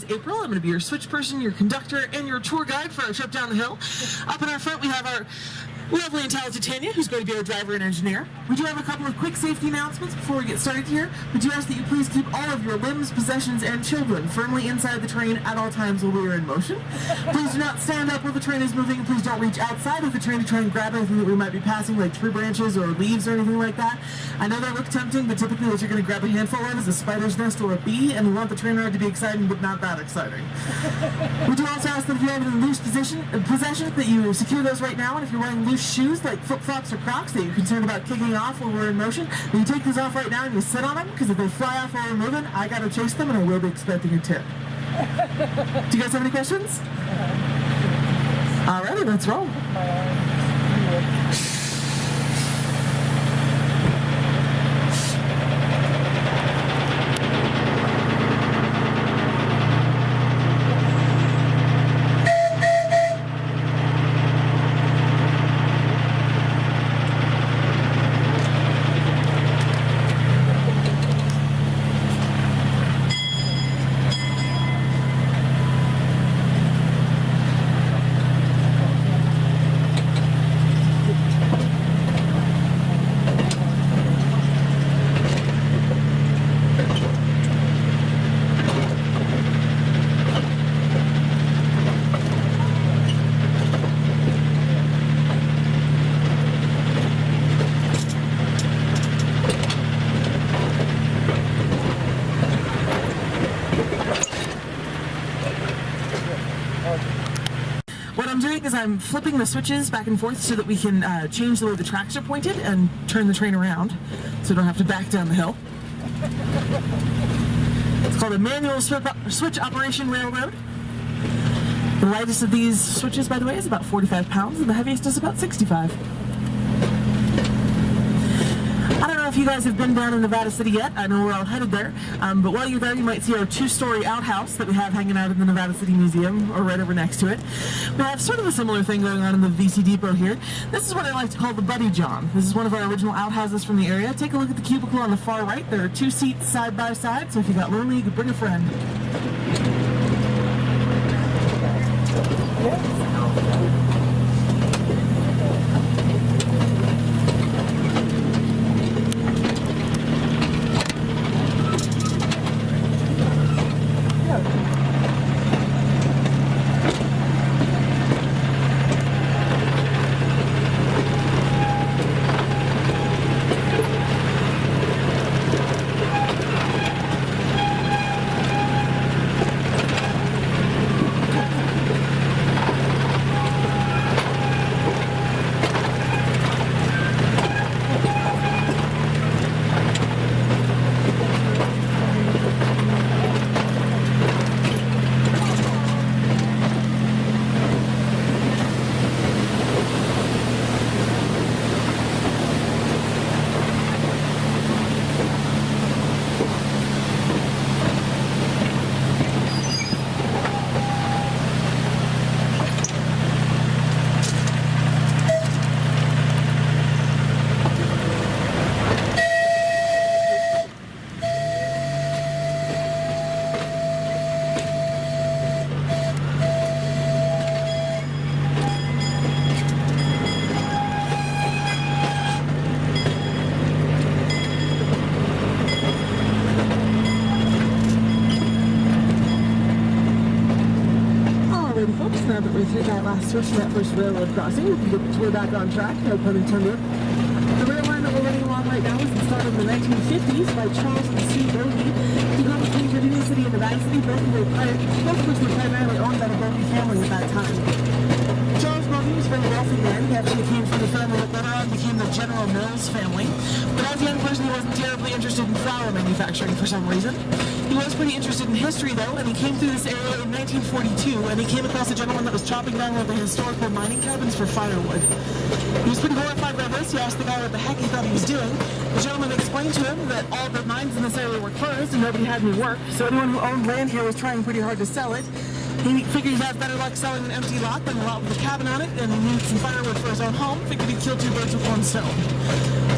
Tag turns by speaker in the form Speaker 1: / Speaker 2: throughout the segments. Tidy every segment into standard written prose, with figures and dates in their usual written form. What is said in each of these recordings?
Speaker 1: April. I'm going to be your switch person, your conductor, and your tour guide for our trip down the hill. Up in our front, we have our lovely and talented Tanya, who's going to be our driver and engineer. We do have a couple of quick safety announcements before we get started here. We do ask that you please keep all of your limbs, possessions, and children firmly inside the train at all times while we are in motion. Please do not stand up while the train is moving. Please don't reach outside of the train to try and grab anything that we might be passing, like tree branches or leaves or anything like that. I know they look tempting, but typically what you're going to grab a handful of is a spider's nest or a bee, and we want the train ride to be exciting, but not that exciting. We do also ask that if you have any loose possessions, that you secure those right now, and if you're wearing loose shoes like flip-flops or Crocs that you're concerned about kicking off while we're in motion, then you take these off right now and you sit on them, because if they fly off while we're moving, I gotta chase them and I will be expecting a tip. Do you guys have any questions? Alrighty, let's roll. What I'm doing is I'm flipping the switches back and forth so that we can change the way the tracks are pointed and turn the train around so we don't have to back down the hill. It's called a manual switch operation railroad. The lightest of these switches, by the way, is about 45 pounds and the heaviest is about 65. I don't know if you guys have been down in Nevada City yet. I know we're all headed there. But while you're there, you might see our two-story outhouse that we have hanging out in the Nevada City Museum, or right over next to it. We have sort of a similar thing going on in the VC Depot here. This is what I like to call the Buddy John. This is one of our original outhouses from the area. Take a look at the cubicle on the far right. There are 2 seats side by side, so if you got lonely, you could bring a friend. Now that we're through that last switch and that first railroad crossing, we can get the tour back on track, no pun intended. The rail line that we're running along right now was installed in the 1950s by Charles and Sue Bogey, who got between Virginia City and Nevada City, both of which were primarily owned by the Bogey family at that time. Charles Bogey was a very wealthy man. He actually came from the family that later on became the General Mills family. But as a young person, he wasn't terribly interested in flour manufacturing for some reason. He was pretty interested in history, though, and he came through this area in 1942, and he came across a gentleman that was chopping down one of the historical mining cabins for firewood. He was pretty horrified by this. He asked the guy what the heck he thought he was doing. The gentleman explained to him that all the mines in this area were closed and nobody had any work, so anyone who owned land here was trying pretty hard to sell it. He figured he'd have better luck selling an empty lot than a lot with a cabin on it, and he needed some firewood for his own home. Figured he'd kill 2 birds with 1 stone.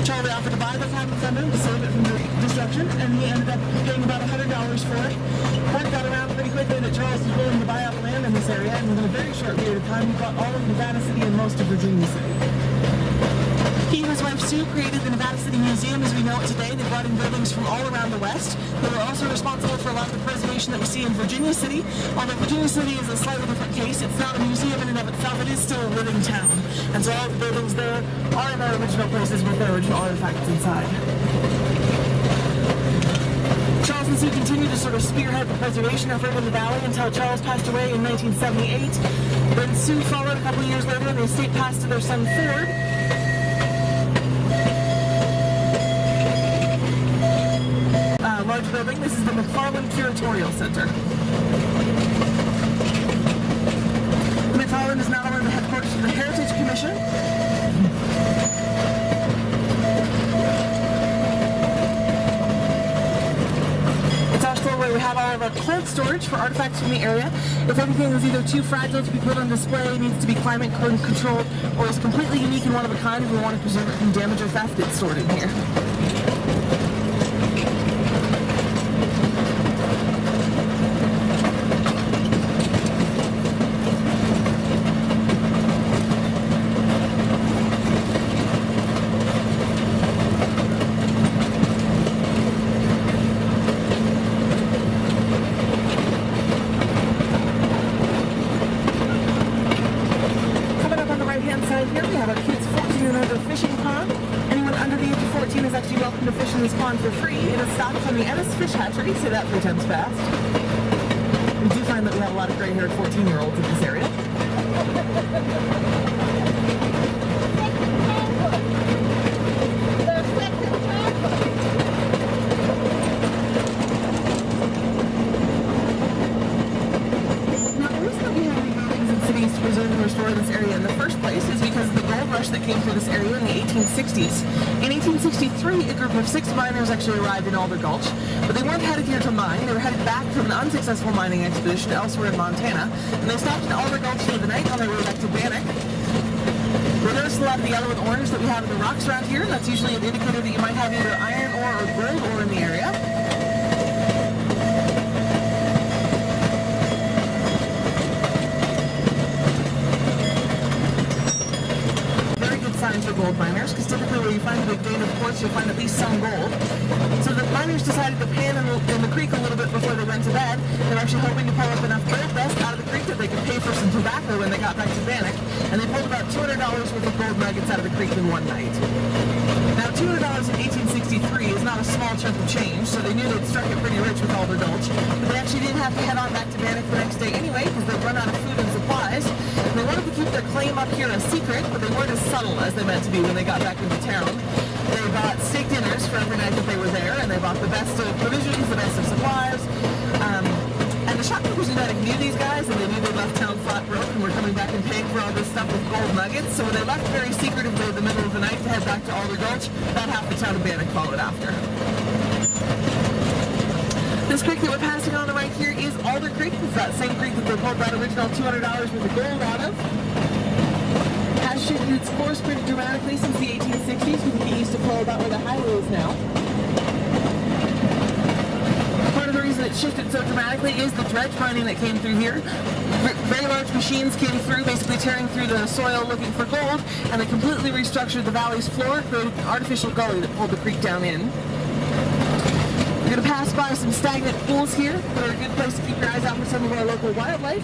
Speaker 1: Charlie offered to buy the cabin from him to save it from destruction, and he ended up paying about $100 for it. Word got around pretty quickly that Charlie this area, and within a very short period of time, he bought all of Nevada City and most of Virginia City. He and his wife Sue created the Nevada City Museum as we know it today. They brought in buildings from all around the West. They were also responsible for a lot of the preservation that we see in Virginia City. Although Virginia City is a slightly different case, it's not a museum in and of itself, it is still a living town. And so all the buildings there are in their original places with their original artifacts inside. Charles and Sue continued to sort of spearhead the preservation effort in the valley until Charles passed away in 1978. Then Sue followed a couple of years later and the estate passed to their son Ford. Large building. This is the McFarland Curatorial Center. The McFarland is not only the headquarters of the Heritage Commission, it's also where we have all of our cold storage for artifacts from the area. If anything is either too fragile to be put on display, needs to be climate controlled, or is completely unique and one of a kind, if we want to preserve it from damage or theft, it's stored in here. Here we have a kids 14 and under fishing pond. Anyone under the age of 14 is actually welcome to fish in this pond for free. It is stocked from the Ennis Fish Hatchery, say that 3 times fast. We do find that we have a lot of gray-haired 14-year-olds in this area. To preserve and restore this area in the first place is because of the gold rush that came through this area in the 1860s. In 1863, a group of 6 miners actually arrived in Alder Gulch, but they weren't headed here to mine. They were headed back from an unsuccessful mining expedition elsewhere in Montana, and they stopped in Alder Gulch for the night on their way back to Bannock. We noticed a lot of the yellow and orange that we have in the rocks around here, and that's usually an indicator that you might have either iron ore or gold ore in the area. Signs for gold miners, because typically where you find a big vein of quartz, you'll find at least some gold. So the miners decided to pan in the creek a little bit before they went to bed. They were actually hoping to pull up enough gold dust out of the creek that they could pay for some tobacco when they got back to Bannock, and they pulled about $200 worth of gold nuggets out of the creek in one night. Now, $200 in 1863 is not a small chunk of change, so they knew they'd struck it pretty rich with Alder Gulch, but they actually didn't have to head on back to Bannock the next day anyway, because they'd run out of food and supplies. And they wanted to keep their claim up here a secret, but they weren't as subtle as they meant to be when they got back into town. They bought steak dinners for every night that they were there, and they bought the best of provisions, the best of supplies. And the shopkeepers in Bannock knew these guys, and they knew they left town flat broke and were coming back and paying for all this stuff with gold nuggets. So when they left very secretively in the middle of the night to head back to Alder Gulch, about half the town of Bannock followed after. This creek that we're passing on right here is Alder Creek. It's that same creek that they pulled that original $200 worth of gold out of. Has shifted its course pretty dramatically since the 1860s. We can get used to flow about where the highway is now. Part of the reason it shifted so dramatically is the dredge mining that came through here. Very large machines came through, basically tearing through the soil looking for gold, and they completely restructured the valley's floor, created an artificial gully that pulled the creek down in. We're going to pass by some stagnant pools here that are a good place to keep your eyes out for some of our local wildlife.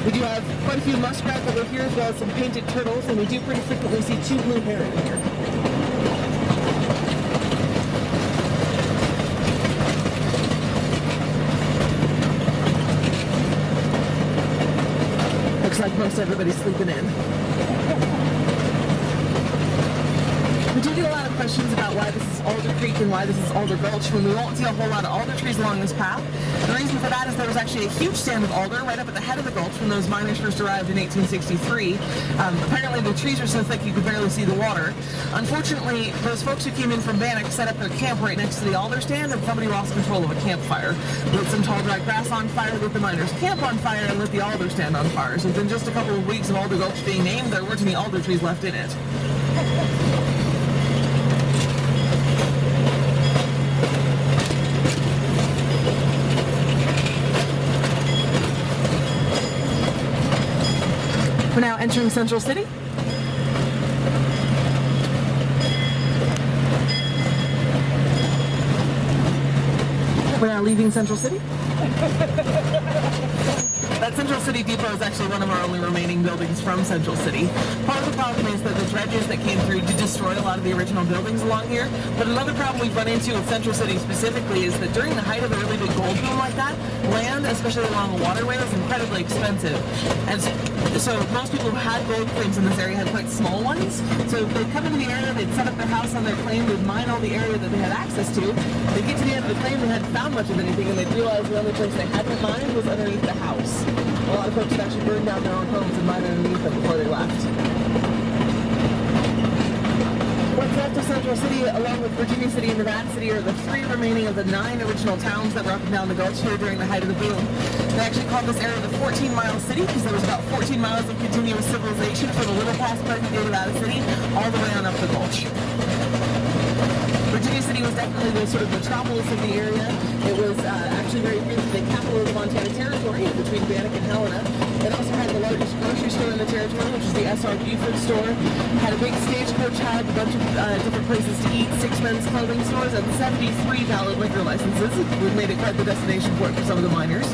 Speaker 1: We do have quite a few muskrats over here as well as some painted turtles, and we do pretty frequently see 2 blue herring here. Looks like most everybody's sleeping in. We do get a lot of questions about why this is Alder Creek and why this is Alder Gulch when we won't see a whole lot of alder trees along this path. The reason for that is there was actually a huge stand of alder right up at the head of the gulch when those miners first arrived in 1863. Apparently the trees were so thick you could barely see the water. Unfortunately, those folks who came in from Bannock set up their camp right next to the alder stand, and somebody lost control of a campfire. Lit some tall dry grass on fire, lit the miners' camp on fire, and lit the alder stand on fire. So within just a couple of weeks of Alder Gulch being named, there weren't any alder trees left in it. We're now entering Central City. We're now leaving Central City. That Central City Depot is actually one of our only remaining buildings from Central City. Part of the problem is that the dredges that came through did destroy a lot of the original buildings along here. But another problem we've run into in Central City specifically is that during the height of a really big gold boom like that, land, especially along the waterway, is incredibly expensive. And so most people who had gold claims in this area had quite small ones. So they'd come into the area, they'd set up their house on their claim, they'd mine all the area that they had access to. They'd get to the end of the claim, they hadn't found much of anything, and they'd realize the only place they hadn't mined was underneath the house. A lot of folks had actually burned down their own homes and mined underneath them before they left. What's left of Central City, along with Virginia City and Nevada City, are the 3 remaining of the 9 original towns that were up and down the Gulch here during the height of the boom. They actually called this area the 14-mile city because there was about 14 miles of continuous civilization from a little past present-day Nevada City all the way on up the Gulch. Virginia City was definitely the sort of metropolis of the area. It was actually very briefly the capital of the Montana Territory between Bannock and Helena. It also had the largest grocery store in the territory, which is the S.R. Buford store. It had a big stagecoach hub, a bunch of different places to eat, 6 men's clothing stores, and 73 valid liquor licenses. We've made it quite the destination point for some of the miners.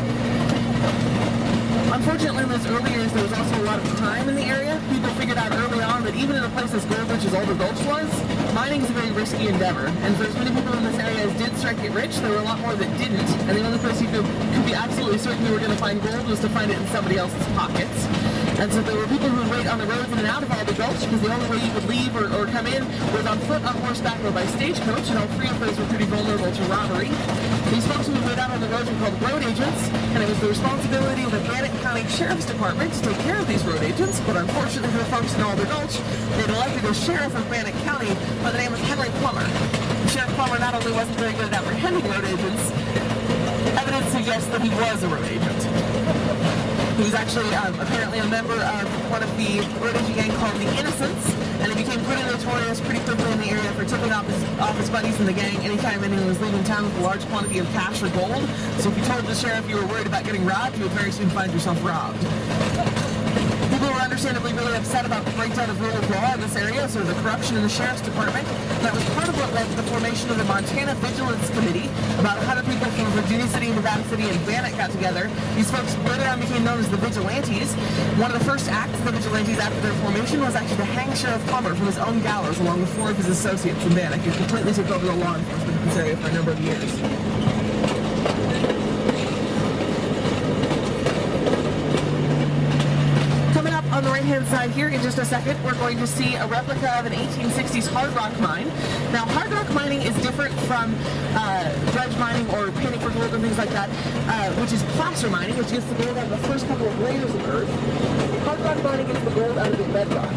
Speaker 1: Unfortunately, in those early years, there was also a lot of crime in the area. People figured out early on that even in a place as gold rich as Alder Gulch was, mining is a very risky endeavor. And for as many people in this area as did strike it rich, there were a lot more that didn't. And the only place you could be absolutely certain you were going to find gold was to find it in somebody else's pockets. And so there were people who would wait on the roads in and out of Alder Gulch because the only way you could leave or come in was on foot, on horseback, or by stagecoach, and all 3 of those were pretty vulnerable to robbery. These folks who would wait out on the roads were called road agents, and it was the responsibility of the Bannock County Sheriff's Department to take care of these road agents. But unfortunately for the folks in Alder Gulch, they'd elected a sheriff of Bannock County by the name of Henry Plummer. Sheriff Plummer not only wasn't very good at apprehending road agents, evidence suggests that he was a road agent. He was actually apparently a member of one of the road agent gang called the Innocents, and he became pretty notorious pretty quickly in the area for tipping off his buddies in the gang anytime anyone was leaving town with a large quantity of cash or gold. So if you told the sheriff you were worried about getting robbed, you would very soon find yourself robbed. People were understandably really upset about the breakdown of rule of law in this area, so the corruption in the Sheriff's Department. That was part of what led to the formation of the Montana Vigilance Committee. About 100 people from Virginia City, Nevada City, and Bannock got together. These folks later on became known as the Vigilantes. One of the first acts of the Vigilantes after their formation was actually to hang Sheriff Plummer from his own gallows along with 4 of his associates in Bannock, who completely took over the law enforcement in this area for a number of years. On the right-hand side here, in just a second, we're going to see a replica of an 1860s hard rock mine. Now, hard rock mining is different from dredge mining or panning for gold and things like that, which is placer mining, which gets the gold out of the first couple of layers of earth. Hard rock mining gets the gold out of the bedrock.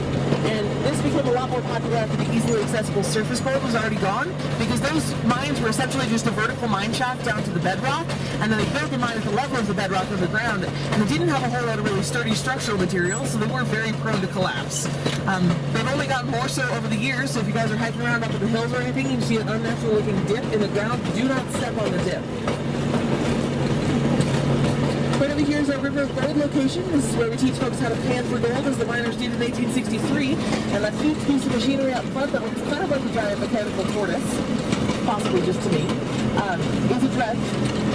Speaker 1: And this became a lot more popular after the easily accessible surface gold was already gone, because those mines were essentially just a vertical mine shaft down to the bedrock, and then they built the mine at the level of the bedrock underground, and they didn't have a whole lot of really sturdy structural materials, so they were very prone to collapse. They've only gotten more so over the years, so if you guys are hiking around up in the hills or anything, you see an unnatural looking dip in the ground, do not step on the dip. Right over here is our River of Gold location. This is where we teach folks how to pan for gold, as the miners did in 1863. And that huge piece of machinery out front that looks kind of like a giant mechanical tortoise, possibly just to me, is a dredge.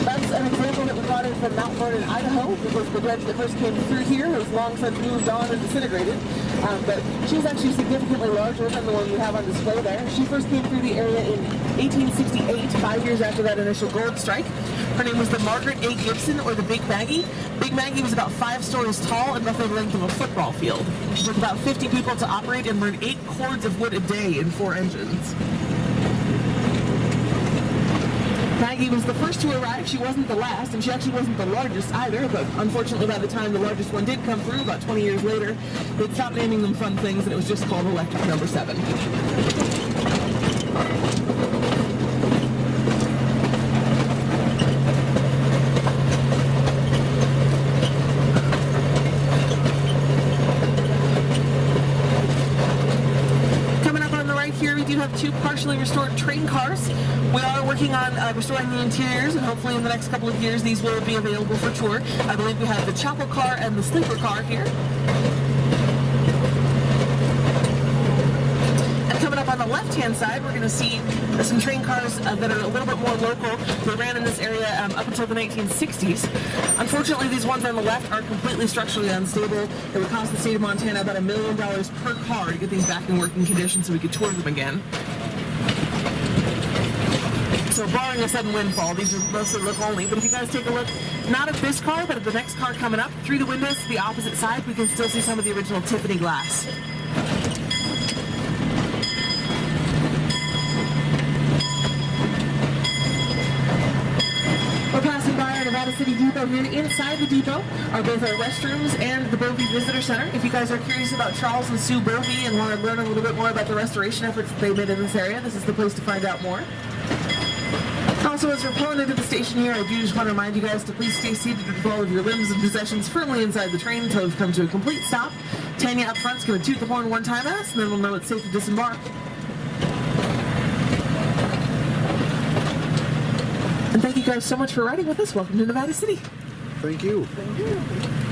Speaker 1: That's an example that we got in from Mount Vernon, Idaho, because the dredge that first came through here has long since moved on and disintegrated. But she's actually significantly larger than the one we have on display there. She first came through the area in 1868, 5 years after that initial gold strike. Her name was the Margaret A. Gibson, or the Big Maggie. Big Maggie was about 5 stories tall and roughly the length of a football field. She took about 50 people to operate and burned 8 cords of wood a day in 4 engines. Maggie was the first to arrive. She wasn't the last, and she actually wasn't the largest either, but unfortunately by the time the largest one did come through, about 20 years later, they'd stopped naming them fun things, and it was just called Electric Number 7. We do have 2 partially restored train cars. We are working on restoring the interiors, and hopefully in the next couple of years these will be available for tour. I believe we have the chapel car and the sleeper car here. left-hand side, we're going to see some train cars that are a little bit more local. They ran in this area up until the 1960s. Unfortunately, these ones on the left are completely structurally unstable. It would cost the state of Montana about $1 million per car to get these back in working condition so we could tour them again. So barring a sudden windfall, these are mostly look only. But if you guys take a look, not at this car, but at the next car coming up, through the windows to the opposite side, we can still see some of the original Tiffany glass. We're passing by our Nevada City Depot here. Inside the depot are both our restrooms and the Bovey Visitor Center. If you guys are curious about Charles and Sue Bovey and want to learn a little bit more about the restoration efforts that they made in this area, this is the place to find out more. Also, as we're pulling into the station here, I do just want to remind you guys to please stay seated with all of your limbs and possessions firmly inside the train until we've come to a complete stop. Tanya up front's going to toot the horn one time at us, and then we'll know it's safe to disembark. And thank you guys so much for riding with us. Welcome to Nevada City.
Speaker 2: Thank you.
Speaker 1: Thank you.